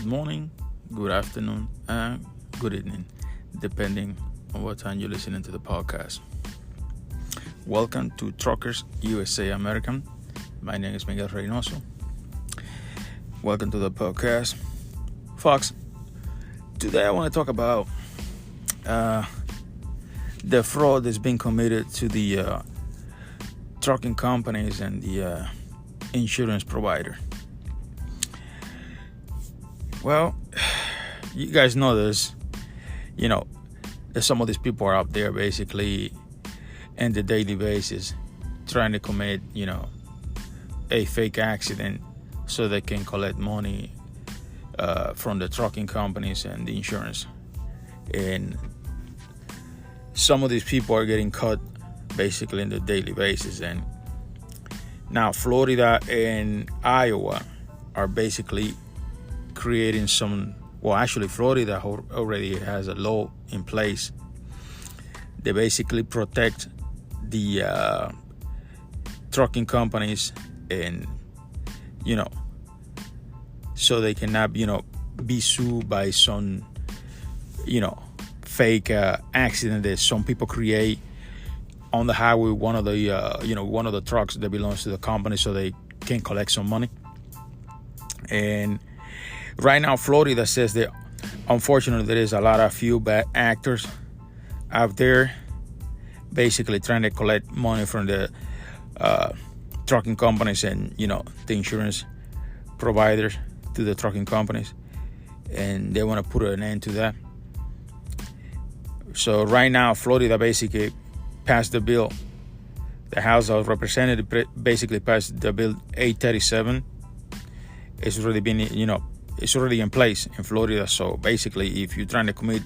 Good morning, good afternoon, and good evening, depending on what time you're listening to the podcast. Welcome to Truckers USA American. My name is Miguel Reynoso. Welcome to the podcast. Folks, today I want to talk about the fraud that's been committed to the trucking companies and the insurance provider. Well, you guys know this, that some of these people are out there basically on the daily basis trying to commit, a fake accident so they can collect money from the trucking companies and the insurance. And some of these people are getting caught basically on the daily basis. And now Florida and Iowa are basically creating Florida already has a law in place. They basically protect the trucking companies and, so they cannot, be sued by some, fake accident that some people create on the highway, one of the trucks that belongs to the company so they can collect some money. And right now, Florida says that unfortunately there is a lot of few bad actors out there basically trying to collect money from the trucking companies and, the insurance providers to the trucking companies. And they want to put an end to that. So right now, Florida basically passed the bill. The House of Representatives basically passed the bill 837. It's already been, it's already in place in Florida. So basically, if you're trying to commit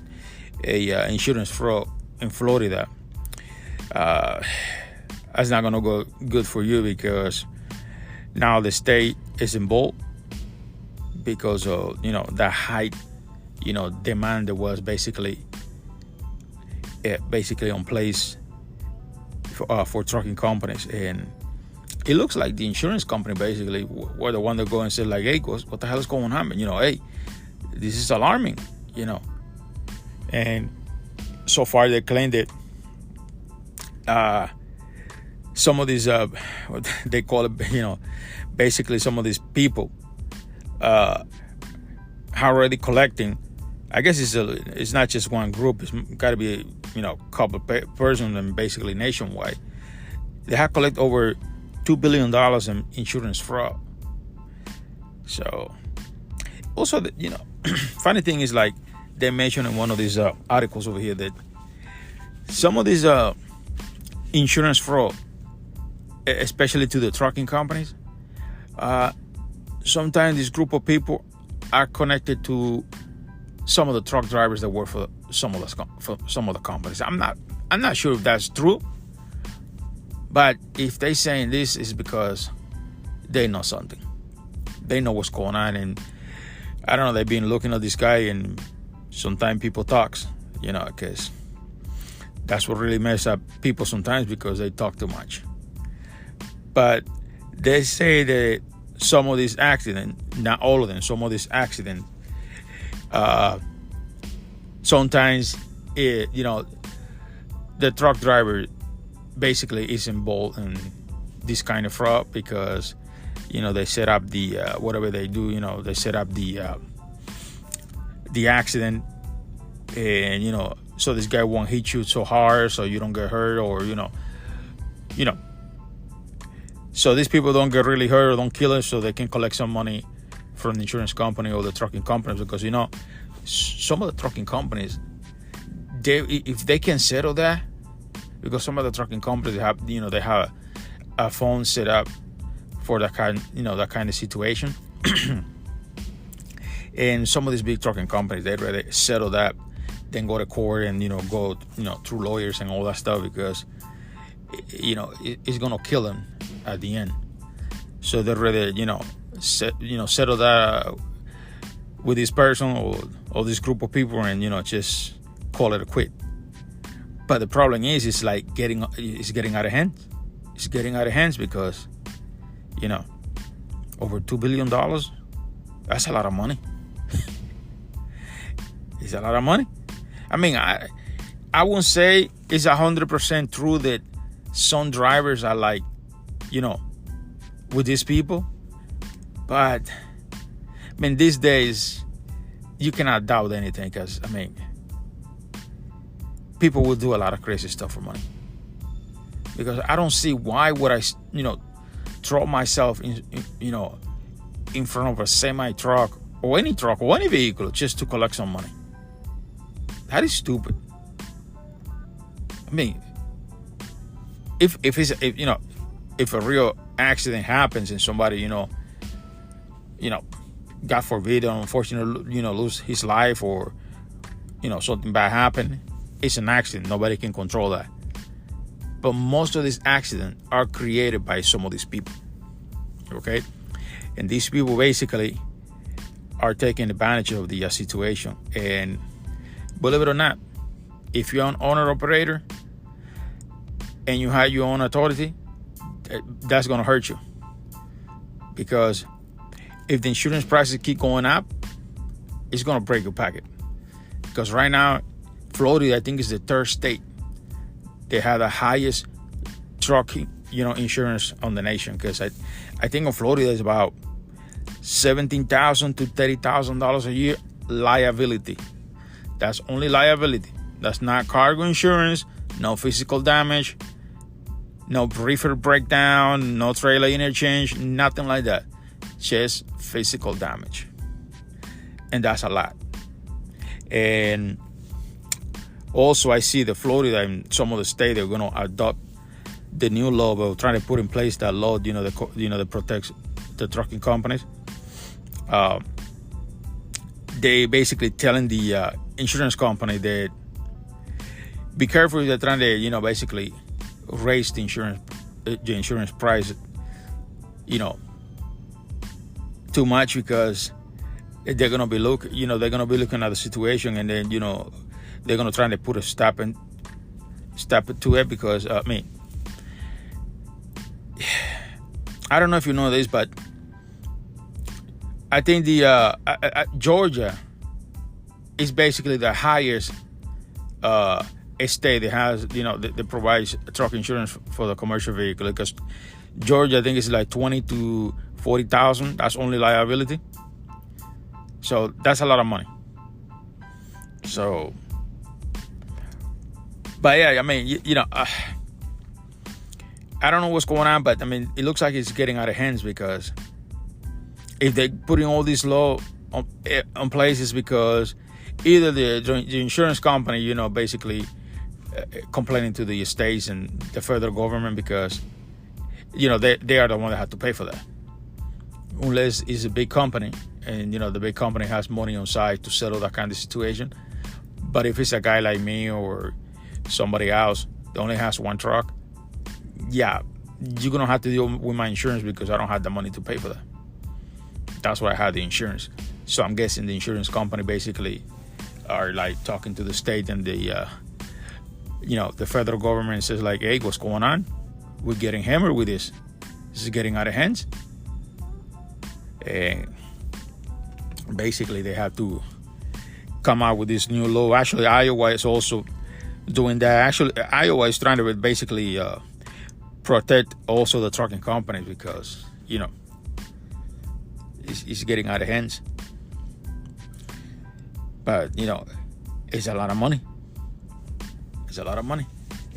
a insurance fraud in Florida, that's not going to go good for you, because now the state is involved because of, the high, demand that was basically on place for trucking companies. And it looks like the insurance company basically were the one that go and say like, hey, what the hell is going on? Hey, this is alarming, And so far they claim that some of these, they call it, basically some of these people are already collecting. I guess it's not just one group. It's got to be, a couple persons and basically nationwide. They have collected over $2 billion in insurance fraud. So, also, funny thing is, like, they mentioned in one of these articles over here that some of these insurance fraud, especially to the trucking companies, sometimes this group of people are connected to some of the truck drivers that work for some of the companies. I'm not sure if that's true, but if they saying this, is because they know something. They know what's going on, and I don't know. They've been looking at this guy, and sometimes people talks, because that's what really messes up people sometimes, because they talk too much. But they say that some of these accidents, not all of them, some of these accidents, sometimes the truck driver basically is involved in this kind of fraud, because they set up the whatever they do, they set up the accident, and so this guy won't hit you so hard so you don't get hurt, or so these people don't get really hurt or don't kill us, so they can collect some money from the insurance company or the trucking companies. Because some of the trucking companies, if they can settle that, because some of the trucking companies they have a phone set up for that kind of situation. And some of these big trucking companies, they'd rather settle that than go to court and go through lawyers and all that stuff, because it's gonna kill them at the end. So they'd rather settle that with this person or this group of people, and just call it a quit. But the problem is, it's getting out of hand. It's getting out of hands because over $2 billion, that's a lot of money. It's a lot of money. I mean, I won't say it's 100% true that some drivers are like, with these people. But, I mean, these days, you cannot doubt anything because, I mean, people will do a lot of crazy stuff for money. Because I don't see why would I, throw myself in front of a semi-truck or any vehicle just to collect some money. That is stupid. I mean, if a real accident happens and somebody, God forbid, unfortunately, lose his life or, something bad happen, it's an accident. Nobody can control that. But most of these accidents are created by some of these people. Okay? And these people basically are taking advantage of the situation. And believe it or not, if you're an owner-operator and you have your own authority, that's going to hurt you. Because if the insurance prices keep going up, it's going to break your pocket. Because right now, Florida, I think, is the third state that have the highest truck, insurance on the nation. Because I think in Florida is about $17,000 to $30,000 a year liability. That's only liability. That's not cargo insurance, no physical damage, no reefer breakdown, no trailer interchange, nothing like that. Just physical damage. And that's a lot. And also I see the Florida and some of the states they're going to adopt the new law, but trying to put in place that law, that protects the trucking companies. They basically telling the insurance company that be careful if they're trying to, basically raise the insurance price, too much, because they're gonna be looking at the situation, and then they're gonna try to put a stop to it, because I don't know if you know this, but I think the Georgia is basically the highest state that has that provides truck insurance for the commercial vehicle, because Georgia, I think, is like 20 to 40,000. That's only liability. So that's a lot of money. So, but yeah, I mean, I don't know what's going on, but I mean, it looks like it's getting out of hands, because if they putting all this law on places, because either the insurance company, basically complaining to the states and the federal government, because they are the one that have to pay for that, unless it's a big company and the big company has money on side to settle that kind of situation. But if it's a guy like me or somebody else that only has one truck, yeah, you're gonna have to deal with my insurance, because I don't have the money to pay for that. That's why I had the insurance. So I'm guessing the insurance company basically are like talking to the state and the the federal government says like, hey, what's going on? We're getting hammered with this. This is getting out of hands. And basically they have to come out with this new law. Actually, Iowa is also doing that. Actually, Iowa is trying to basically protect also the trucking companies, because it's getting out of hands. But it's a lot of money. It's a lot of money.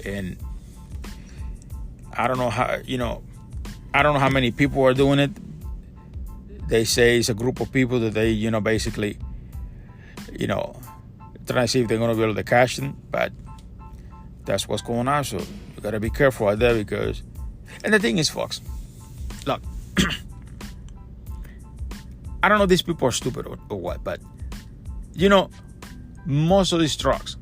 And I don't know how many people are doing it. They say it's a group of people that they basically trying to see if they're going to be able to cash them. But that's what's going on. So you got to be careful out there, because, and the thing is, folks, look, I don't know if these people are stupid or what, but most of these trucks,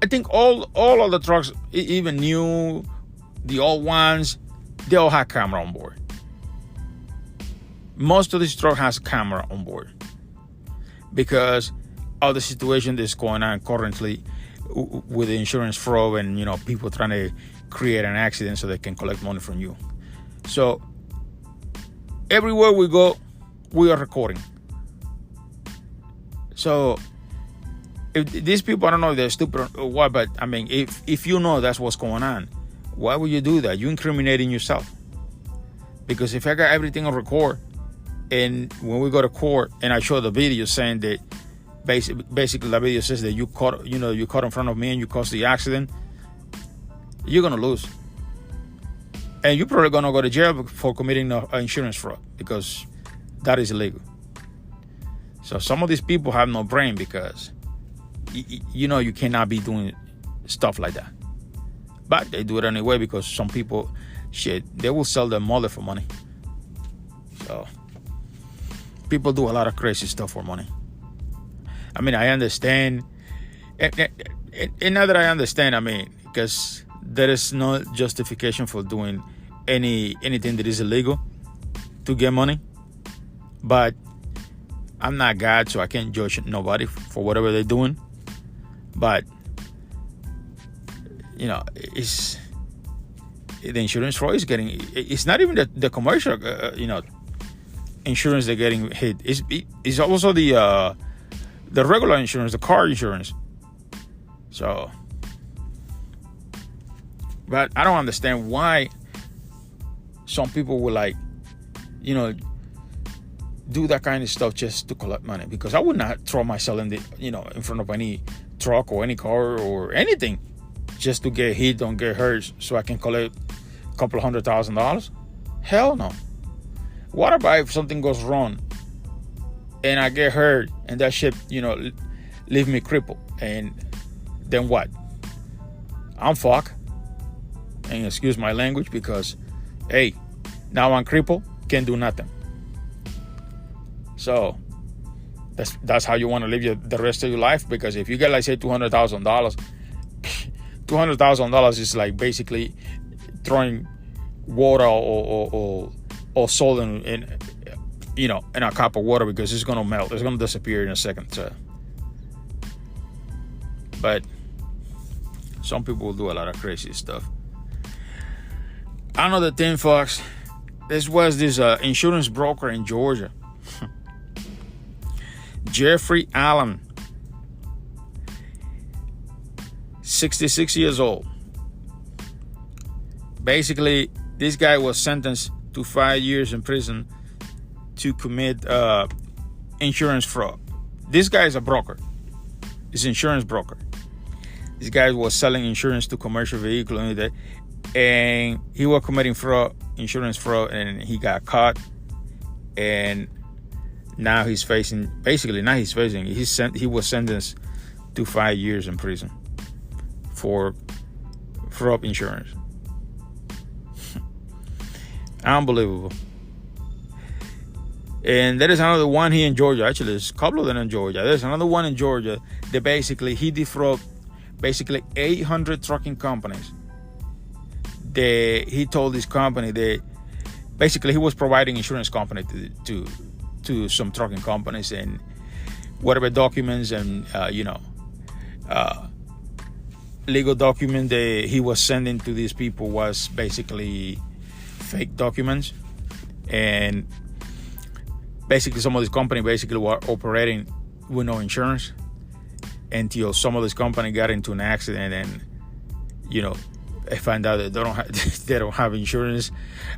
I think all of the trucks, even new, the old ones, they all have camera on board. Most of these trucks has a camera on board, because of the situation that's going on currently with the insurance fraud and people trying to create an accident so they can collect money from you. So everywhere we go, we are recording. So if these people, I don't know if they're stupid or what, but I mean, if you know that's what's going on, why would you do that? You're incriminating yourself. Because if I got everything on record, and when we go to court and I show the video saying that basically the video says that you caught in front of me and you caused the accident, you're gonna lose. And you're probably gonna go to jail for committing an insurance fraud, because that is illegal. So some of these people have no brain, because you cannot be doing stuff like that. But they do it anyway, because some people, they will sell their mother for money. So people do a lot of crazy stuff for money. I mean, I understand. And now that I understand, I mean, because there is no justification for doing anything that is illegal to get money. But I'm not God, so I can't judge nobody for whatever they're doing. But it's the insurance fraud is getting. It's not even the commercial, insurance they're getting hit. It's also the regular insurance, the car insurance. So, but I don't understand why some people will do that kind of stuff just to collect money. Because I would not throw myself in front of any truck or any car or anything just to get hit, don't get hurt, so I can collect a couple of $100,000. Hell no. What about if something goes wrong and I get hurt and that shit, leave me crippled? And then what? I'm fucked. And excuse my language, because, hey, now I'm crippled, can't do nothing. So that's how you want to live the rest of your life. Because if you get, like, say, $200,000, $200,000 is like basically throwing water or salt in a cup of water, because it's gonna melt. It's gonna disappear in a second. So. But some people will do a lot of crazy stuff. Another thing, folks. This was this insurance broker in Georgia, Jeffrey Allen, 66 years old. Basically, this guy was sentenced to 5 years in prison to commit insurance fraud. This guy is a broker. He's an insurance broker. This guy was selling insurance to commercial vehicles, and he was committing insurance fraud, and he got caught. And now he was sentenced to 5 years in prison for fraud insurance. Unbelievable. And there is another one here in Georgia. Actually, there's a couple of them in Georgia. There's another one in Georgia that basically he defrauded 800 trucking companies. He told this company that basically he was providing insurance company to some trucking companies, and whatever documents and legal document that he was sending to these people was basically fake documents. And basically some of these companies basically were operating with no insurance until some of this company got into an accident, and I find out that they don't have insurance.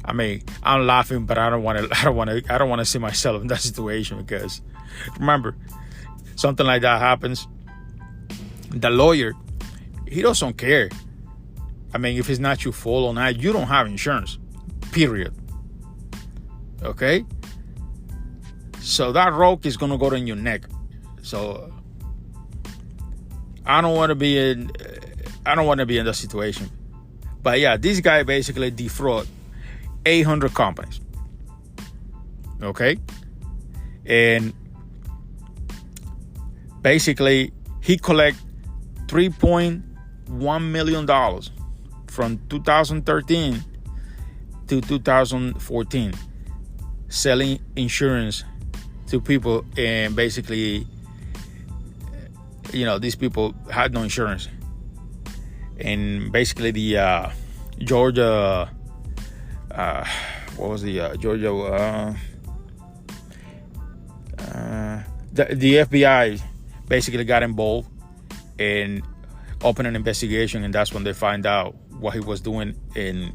I mean, I'm laughing, but I don't want to see myself in that situation, because remember, something like that happens, the lawyer, he doesn't care. I mean, if it's not your fault or not, you don't have insurance, period. Okay? So that rope is gonna go in your neck. So I don't want to be in that situation. But yeah, this guy basically defrauded 800 companies. Okay? And basically he collected $3.1 million from 2013 to 2014 selling insurance to people, and basically these people had no insurance. And basically the Georgia Georgia the FBI basically got involved, and open an investigation, and that's when they find out what he was doing. And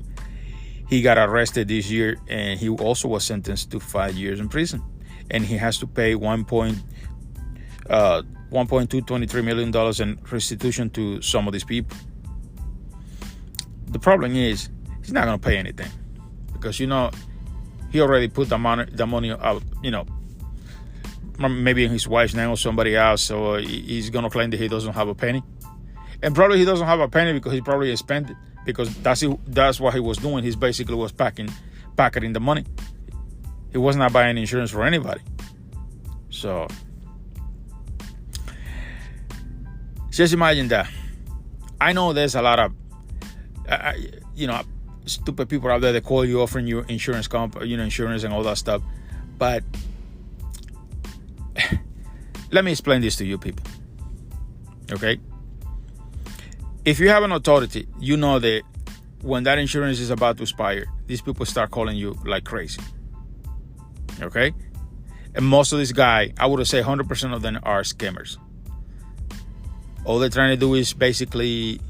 he got arrested this year, and he also was sentenced to 5 years in prison, and he has to pay $1.223 million in restitution to some of these people. The problem is he's not going to pay anything because, he already put the money out, maybe in his wife's name or somebody else. So he's going to claim that he doesn't have a penny. And probably he doesn't have a penny because he probably spent it, because that's what he was doing. He basically was pocketing the money. He was not buying insurance for anybody. So just imagine that. I know there's a lot of, stupid people out there that call you offering you insurance insurance and all that stuff. But let me explain this to you people. Okay? If you have an authority, you know that when that insurance is about to expire, these people start calling you like crazy. Okay? And most of these guys, I would say 100% of them are scammers. All they're trying to do is basically,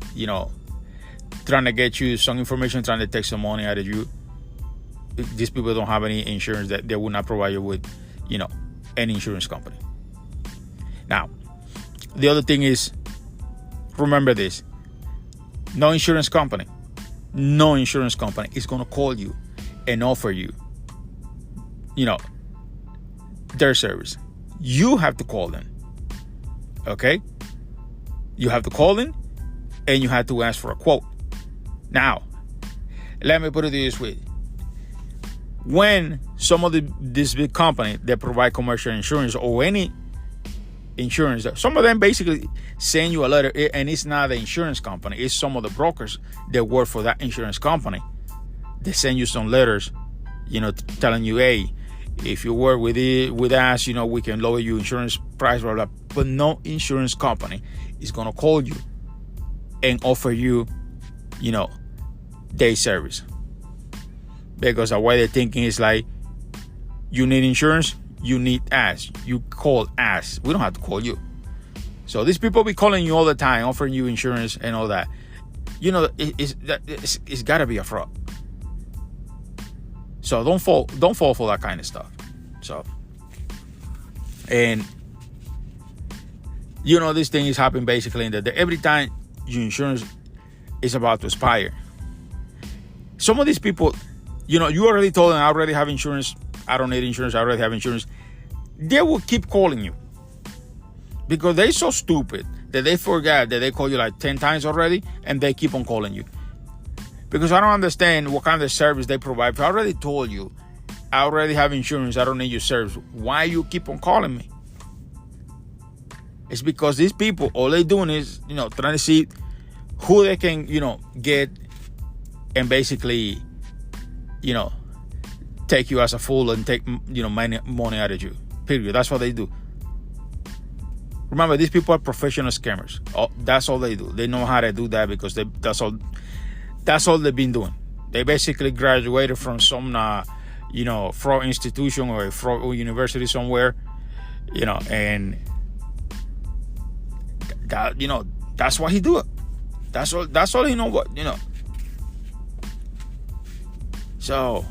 trying to get you some information, trying to take some money out of you. These people don't have any insurance, that they will not provide you with, any insurance company. Now, the other thing is, remember this. No insurance company is going to call you and offer you, their service. You have to call them. Okay? You have to call them and you have to ask for a quote. Now, let me put it this way. When some of this big company that provide commercial insurance or any insurance, some of them basically send you a letter, and it's not the insurance company, it's some of the brokers that work for that insurance company. They send you some letters, telling you, hey, if you work with us, we can lower your insurance price, blah, blah. But no insurance company is going to call you and offer you, day service. Because the way they're thinking is like, you need insurance, you need us. You call us. We don't have to call you. So these people be calling you all the time, offering you insurance and all that. It's got to be a fraud. So don't fall for that kind of stuff. So, and this thing is happening basically in that every time your insurance is about to expire, some of these people, you already told them, I already have insurance, I don't need insurance, I already have insurance. They will keep calling you because they're so stupid that they forgot that they called you like 10 times already, and they keep on calling you. Because I don't understand what kind of service they provide. If I already told you, I already have insurance, I don't need your service, why you keep on calling me? It's because these people, all they doing is, trying to see who they can, get and basically, take you as a fool and take, money out of you. Period. That's what they do. Remember, these people are professional scammers. That's all they do. They know how to do that because that's all they've been doing. They basically graduated from some, fraud institution or a fraud university somewhere, and that, that's why he do it. That's all he know what, So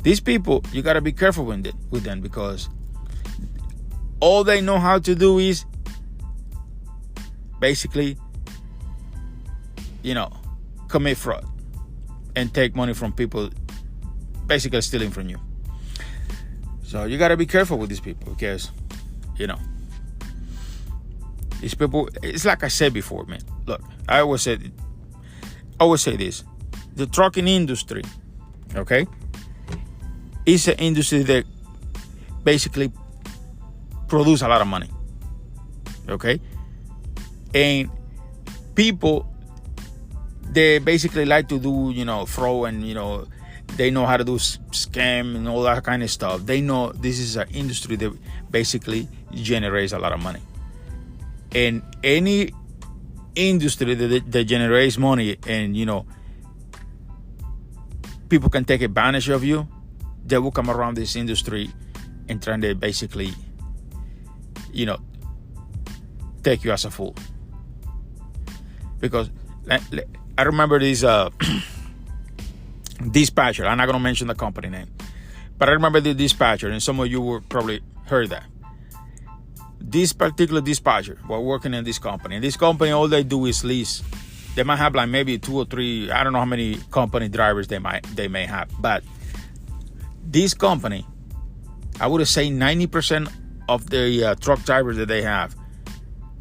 these people, you got to be careful with them because all they know how to do is basically, commit fraud and take money from people, basically stealing from you. So you got to be careful with these people because, these people, it's like I said before, man. Look, I always say this. The trucking industry, okay, is an industry that basically produce a lot of money, okay? And people, they basically like to do, fraud and, they know how to do scam and all that kind of stuff. They know this is an industry that basically generates a lot of money. And any industry that generates money and, people can take advantage of you, they will come around this industry and try to basically, take you as a fool. because I remember this dispatcher. I'm not going to mention the company name, but I remember the dispatcher, and some of you will probably heard that. This particular dispatcher was working in this company. And this company, all they do is lease. They might have like maybe 2 or 3. I don't know how many company drivers they may have, but this company, I would say 90% of the truck drivers that they have,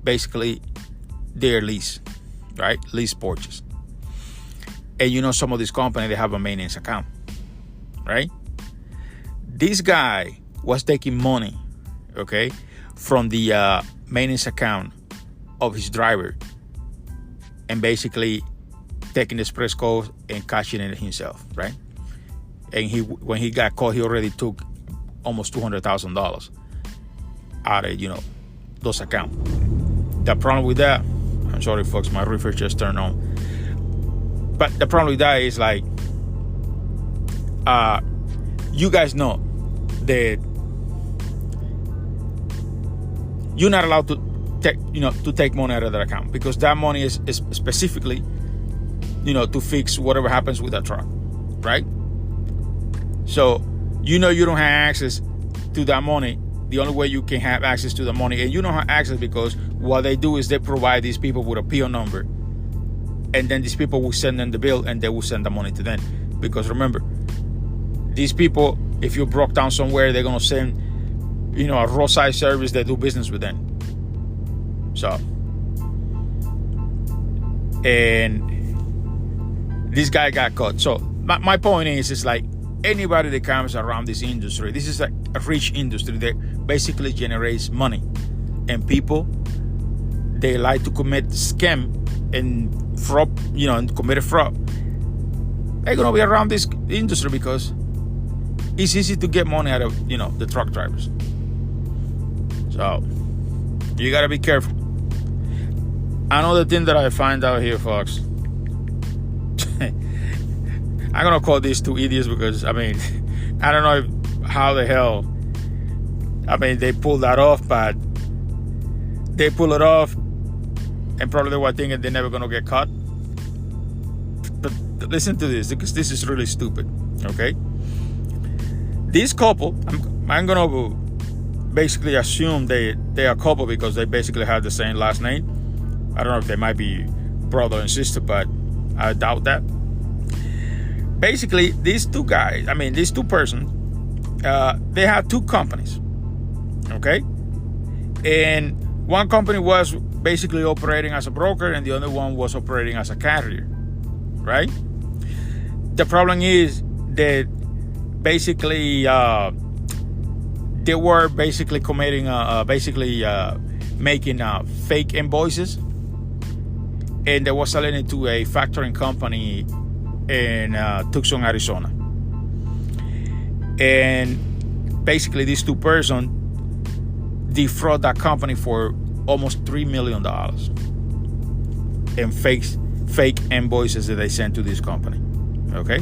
basically, they're lease, right? Lease purchase. And you know, some of these companies, they have a maintenance account, right? This guy was taking money, okay, from the maintenance account of his driver, and basically taking the express code and cashing it himself, right? And when he got caught, he already took almost $200,000 out of, you know, those accounts. The problem with that, I'm sorry folks, my refresh just turned on. But the problem with that is like, you guys know that you're not allowed to take money out of that account, because that money is specifically, you know, to fix whatever happens with that truck, right? So, you know, you don't have access to that money. The only way you can have access to the money, and you don't have access because what they do is they provide these people with a PO number, and then these people will send them the bill, and they will send the money to them. Because remember, these people, if you broke down somewhere, they're gonna send, you know, a roadside service that do business with them. So, and this guy got caught. So my point is like, anybody that comes around this industry, this is a rich industry that basically generates money, and people, they like to commit scam and fraud, you know, and commit a fraud. They're gonna be around this industry because it's easy to get money out of, you know, the truck drivers. So you gotta be careful. Another thing that I find out here, folks, I'm gonna call these two idiots because, I mean, I don't know how the hell, I mean, they pulled that off, but they pull it off, and probably they were thinking they're never gonna get caught. But listen to this, because this is really stupid, okay? This couple, I'm gonna basically assume they are a couple because they basically have the same last name. I don't know if they might be brother and sister, but I doubt that. Basically, these two guys, I mean, these two persons, they have two companies, okay? And one company was basically operating as a broker, and the other one was operating as a carrier, right? The problem is that basically they were basically committing, making fake invoices, and they were selling it to a factoring company in Tucson, Arizona. And basically these two persons defraud that company for almost $3 million in fake invoices that they sent to this company. Okay?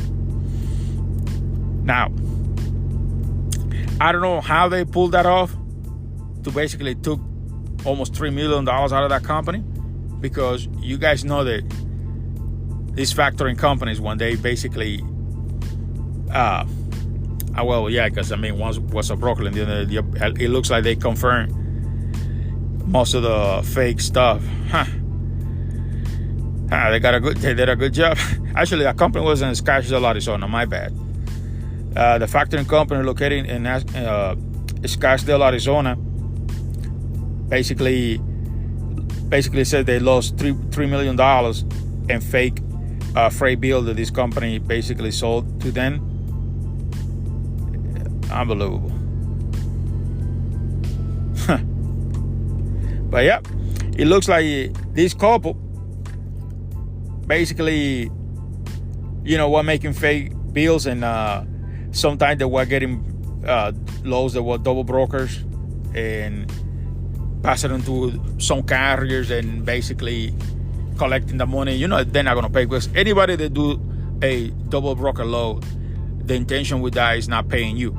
Now, I don't know how they pulled that off to basically took almost $3 million out of that company, because you guys know that these factoring companies, when they basically, because I mean, one was a broker, and the other, it looks like they confirmed most of the fake stuff. They did a good job. Actually, that company was in Scottsdale, Arizona. My bad. The factoring company located in Scottsdale, Arizona, basically said they lost $3 million in fake freight bill that this company basically sold to them. Unbelievable. But yeah, it looks like this couple basically, you know, were making fake bills, and sometimes they were getting loads that were double brokers and passing them to some carriers and basically collecting the money. You know, they're not going to pay, because anybody that do a double broker load, the intention with that is not paying you.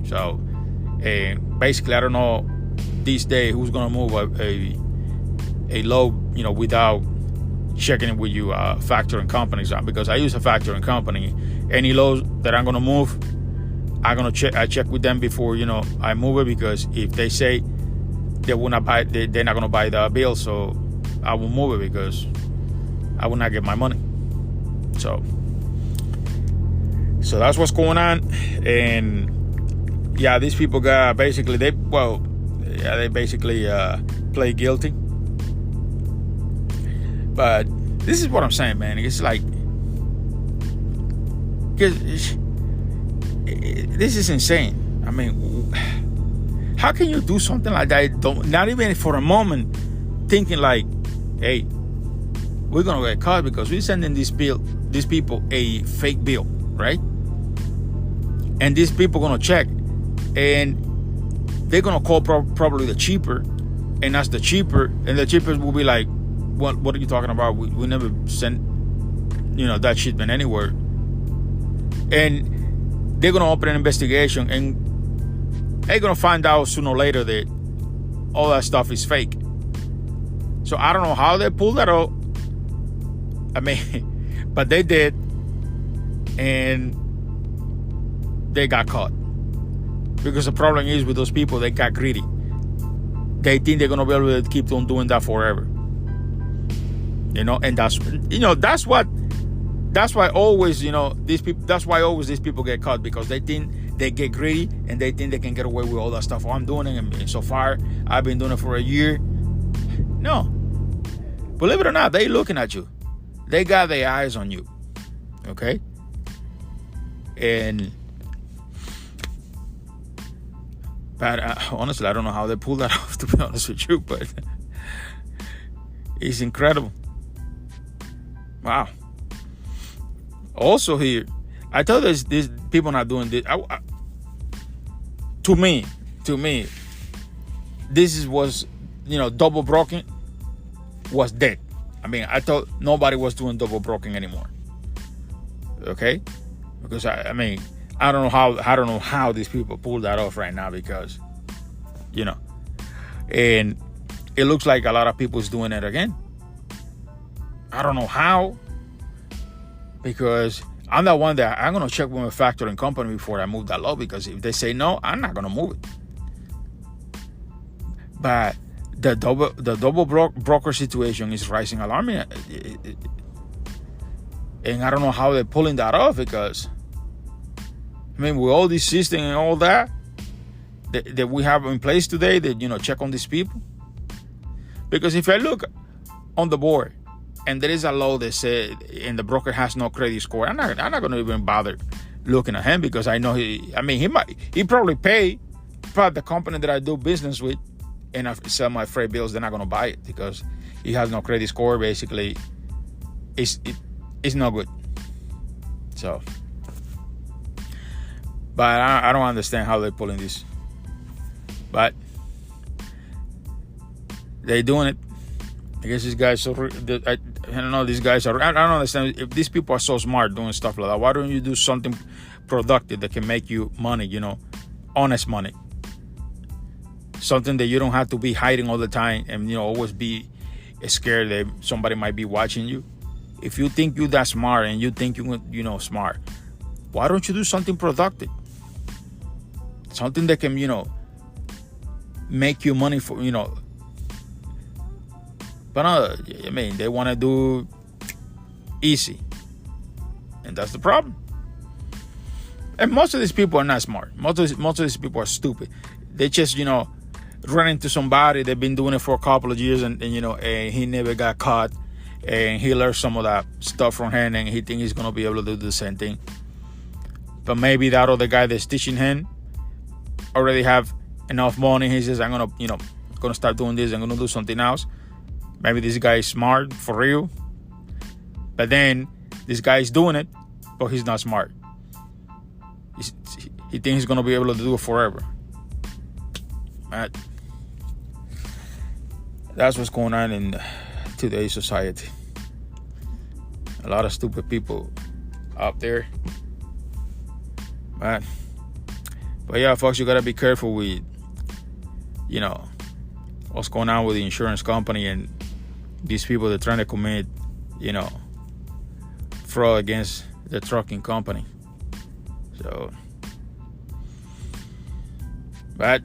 So basically, I don't know this day who's going to move a load, you know, without checking it with you factoring companies because I use a factoring company. Any loads that I'm gonna move, I check with them before I move it, because if they say they will not buy, they're not gonna buy the bill, so I will move it because I will not get my money. So that's what's going on. And yeah, these people got basically they basically play guilty. But this is what I'm saying, man. It's like, this is insane. I mean, how can you do something like that? Not even for a moment thinking like, hey, we're gonna get caught because we're sending these people a fake bill, right? And these people gonna check, and they're gonna call probably the cheaper, and that's the cheaper, and the cheapest will be like, what are you talking about? We never sent that shipment anywhere. And they're gonna open an investigation, and they're gonna find out sooner or later that all that stuff is fake. So I don't know how they pulled that out. I mean, but they did, and they got caught. Because the problem is with those people, they got greedy. They think they're gonna be able to keep on doing that forever. And that's why always these people. That's why always these people get caught, because they think they get greedy and they think they can get away with all that stuff. Oh, I'm doing it, and so far I've been doing it for a year. No, believe it or not, they looking at you. They got their eyes on you. Okay, but honestly, I don't know how they pulled that off, to be honest with you, but it's incredible. Wow. Also here, I thought these people not doing this. To me, this was double broking was dead. I mean, I thought nobody was doing double broking anymore. Okay, because I don't know how these people pull that off right now, because and it looks like a lot of people is doing it again. I don't know how, because I'm the one that I'm gonna check with my factoring company before I move that load, because if they say no, I'm not gonna move it. But the double broker situation is rising alarming, and I don't know how they're pulling that off, because with all this system and all that we have in place today, that check on these people. Because if I look on the board and there is a load that says, and the broker has no credit score, I'm not going to even bother looking at him, because I know he probably pay, but the company that I do business with and I sell my freight bills, they're not going to buy it, because he has no credit score. Basically, it's no good. So, but I don't understand how they're pulling this, but they're doing it. I guess these guys I don't know. These guys are. I don't understand. If these people are so smart doing stuff like that, why don't you do something productive that can make you money? Honest money. Something that you don't have to be hiding all the time, and always be scared that somebody might be watching you. If you think you're that smart and you think you smart, why don't you do something productive? Something that can make you money for But no, they want to do easy, and that's the problem. And most of these people are not smart. Most of these people are stupid. They just run into somebody. They've been doing it for a couple of years, and he never got caught, and he learned some of that stuff from him, and he thinks he's gonna be able to do the same thing. But maybe that other guy that's teaching him already have enough money. He says, I'm gonna start doing this. I'm gonna do something else. Maybe this guy is smart for real, but then this guy is doing it, but he's not smart. He thinks he's gonna be able to do it forever. That's what's going on in today's society. A lot of stupid people out there. But yeah, folks, you gotta be careful with what's going on with the insurance company and these people that are trying to commit fraud against the trucking company. So, but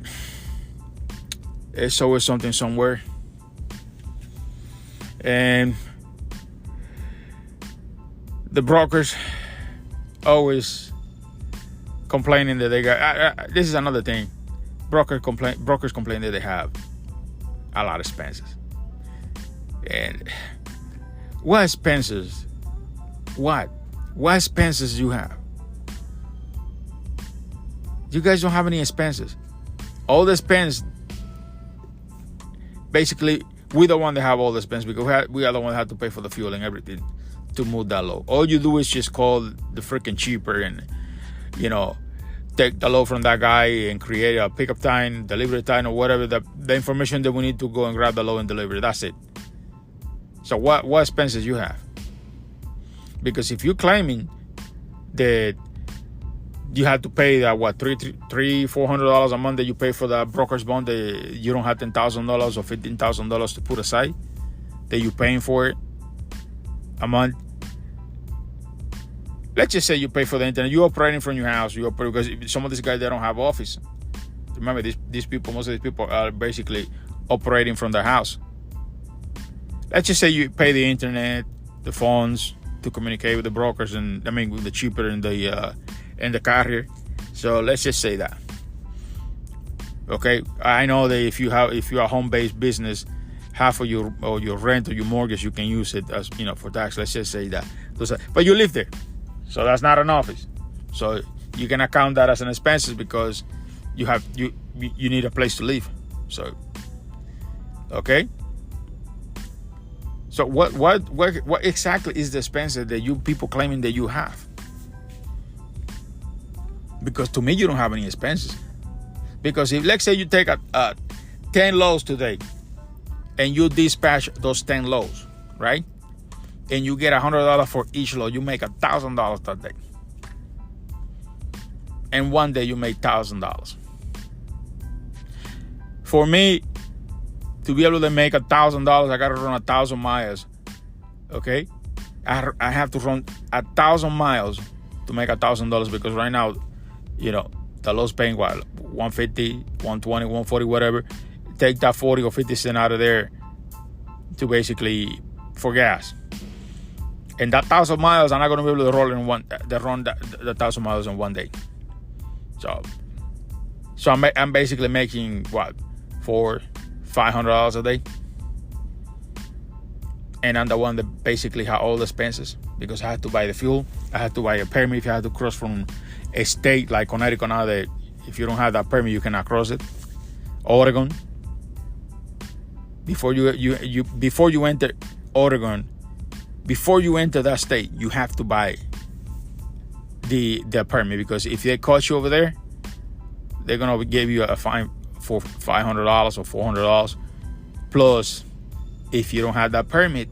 it's always something somewhere. And the brokers always complaining that they got, this is another thing. Brokers complain that they have a lot of expenses. And what expenses? What expenses you have? You guys don't have any expenses. All the expense, basically, we're the one that have all the expense because we are the one that have to pay for the fuel and everything to move that load. All you do is just call the freaking cheaper and, take the load from that guy and create a pickup time, delivery time, or whatever, the information that we need to go and grab the load and deliver it. That's it. So what expenses you have? Because if you're claiming that you have to pay that $400 a month that you pay for the broker's bond, that you don't have $10,000 or $15,000 to put aside, that you're paying for it a month. Let's just say you pay for the internet. You're operating from your house. Because some of these guys, they don't have office. Remember, these people, most of these people are basically operating from their house. Let's just say you pay the internet, the phones to communicate with the brokers, with the cheaper and the carrier. So let's just say that. Okay, I know that if you're a home-based business, half of your rent or your mortgage, you can use it as for tax. Let's just say that. But you live there, so that's not an office. So you can account that as an expenses because you need a place to live. So okay. So what exactly is the expenses that you people claiming that you have? Because to me, you don't have any expenses. Because if, let's say you take 10 loads today and you dispatch those 10 loads, right? And you get $100 for each load, you make $1,000 that day. And one day you make $1,000. For me, to be able to make $1,000, I gotta run 1,000 miles. Okay, I have to run 1,000 miles to make $1,000 because right now, the load's paying what, $150, $120, $140, whatever. Take that 40 or 50 cents out of there to basically for gas. And that 1,000 miles, I'm not gonna be able to run the 1,000 miles in one day. So I'm basically making what, $500 a day, and I'm the one that basically had all the expenses because I had to buy the fuel, I had to buy a permit if you had to cross from a state like Connecticut. Now that if you don't have that permit, you cannot cross it. Oregon, before you enter Oregon, before you enter that state, you have to buy the permit because if they caught you over there, they're gonna give you a fine for $500 or $400. Plus, if you don't have that permit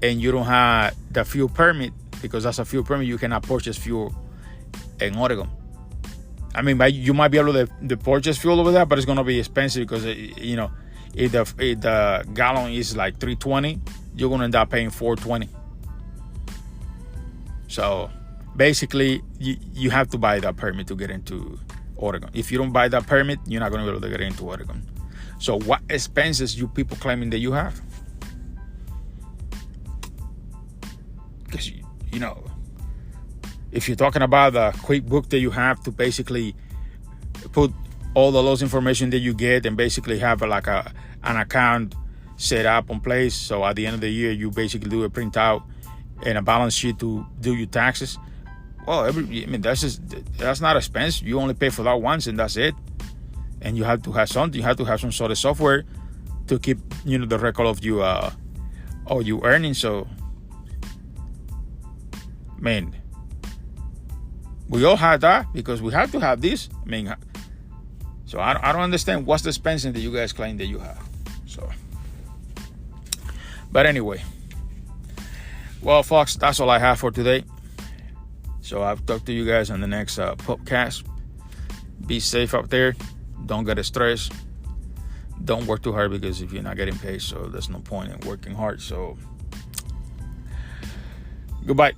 and you don't have the fuel permit, because that's a fuel permit, you cannot purchase fuel in Oregon. You might be able to purchase fuel over there, but it's gonna be expensive because if the gallon is like $3.20, you're gonna end up paying $4.20. So basically, you have to buy that permit to get into Oregon. If you don't buy that permit, you're not going to be able to get into Oregon. So what expenses you people claiming that you have? Because, if you're talking about the QuickBook that you have to basically put all the loss information that you get and basically have like an account set up in place. So at the end of the year, you basically do a printout and a balance sheet to do your taxes. Well, that's not expense. You only pay for that once and that's it. And you have to have something. You have to have some sort of software to keep, the record of your earnings. So, we all have that because we have to have this. So I don't understand what's the expense that you guys claim that you have. So, but anyway, well, folks, that's all I have for today. So I'll talk to you guys on the next podcast. Be safe out there. Don't get stressed. Don't work too hard because if you're not getting paid, so there's no point in working hard. So Goodbye.